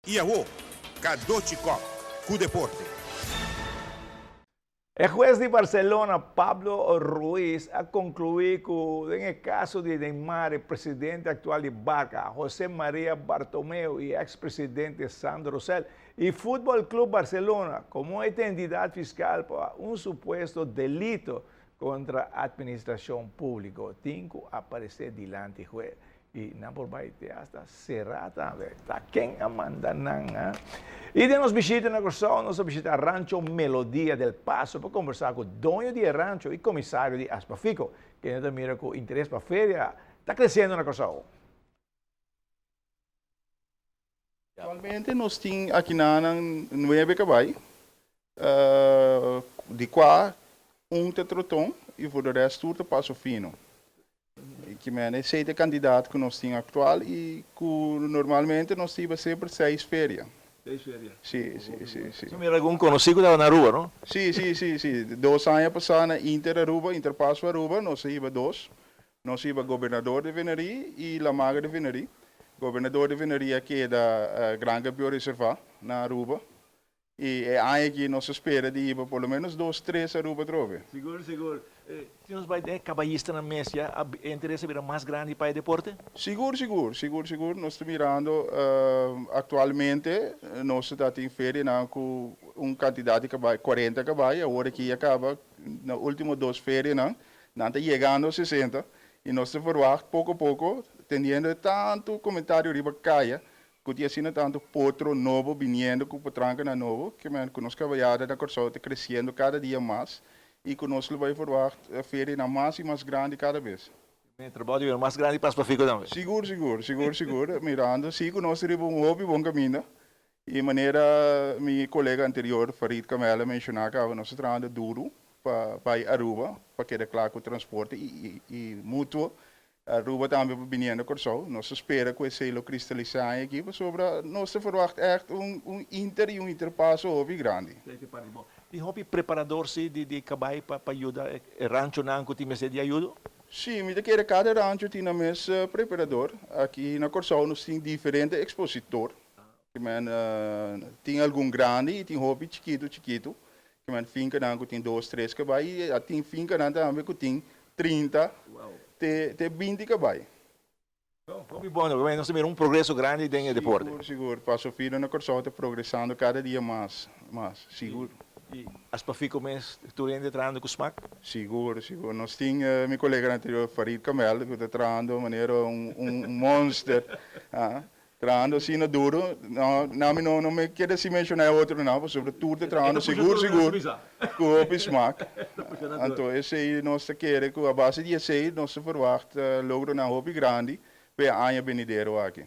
Iaô, Kadochikov, com o deporte. O juez de Barcelona, Pablo Ruiz, ha concluido que en el caso de Neymar, el presidente actual de Barca, José María Bartomeu y expresidente Sandro Rosell, y Fútbol Club Barcelona como esta entidad fiscal por un supuesto delito contra administración pública. Tiene que aparecer delante del juez. Y na por baite hasta serata, tá quem amanda nanga. E de nos visita na Corsão, nós visita Rancho Melodia del Paso para conversar com o dono de rancho e comissário de Aspafico, que ainda mira com interesse para a feira, está crescendo na Corsão. Atualmente nós temos aqui na 9 cabai, de qual um tetrotom e o resto tudo Passo Fino. Que é 7 candidatos que nós temos atual e que normalmente nós temos sempre 6 férias. 6 férias? Sim. Você mira algum conhecido da na rua, não? Sim. 2 anos passados, Interpasso Aruba, nós tínhamos 2. Nós tínhamos governador de Venerí e La Maga de Venerí. Governador de Venerí aqui é da Gran Campeão Reserva, na Aruba. E é aí que nós esperamos de ir pelo menos 2, 3 Aruba trove. Seguro. Se nós vai ter cabalista na mesa, o interesse virá mais grande para o deporte? Seguro. Nós estamos mirando, atualmente, nós estamos em feira com um candidato de cabalho, 40 cabalhos, agora que acaba, na última 2 férias, não está chegando a 60, e nós estamos pouco a pouco, tendo tanto comentário de caia, que tinha sido tanto potro novo, vindo com o tranca na novo, que nós cabalhada da Corsão está crescendo cada dia mais, e que nós vai formar a feira mais e mais grande cada vez. O trabalho mais grande para Aspafico também? Seguro. Mirando, sim, que nós temos hobby, bom caminho. E maneira, meu colega anterior, Farid Kamela, mencionou que nós estamos trabalhando duro para Aruba, para que claro com o transporte e mútuo. Aruba também vindo com o nós esperamos que esse selo cristalizar aqui, sobre nós verwacht echt inter e interpasso hobby grande. E hobby preparador-se de cabai para ajudar o rancho não que time de ajuda? Sim, mas cada rancho tem um preparador. Aqui na Corsão nós temos diferentes expositores. Tem algum grande e tem hobby chiquito. Que finca não tem 2, 3 cabai e tem finca não também que tem 30, tem 20 cabai. Hobby bom, nós temos progresso grande no deporte. Seguro. Passo Fino na Corsão está progressando cada dia mais, seguro. E Aspafico mesmo, tu ainda trabalhando com o SMAC? Seguro. Nós temos meu colega anterior, Farid Kamel, que está trabalhando de maneira monster. Trabalhando assim duro. Não me quero se mencionar outro não, sobretudo trabalhando seguro. Com o SMAC. Então, esse aí nós queremos que a base de esse nós verwacht logro na hobby grande para a venidero aqui.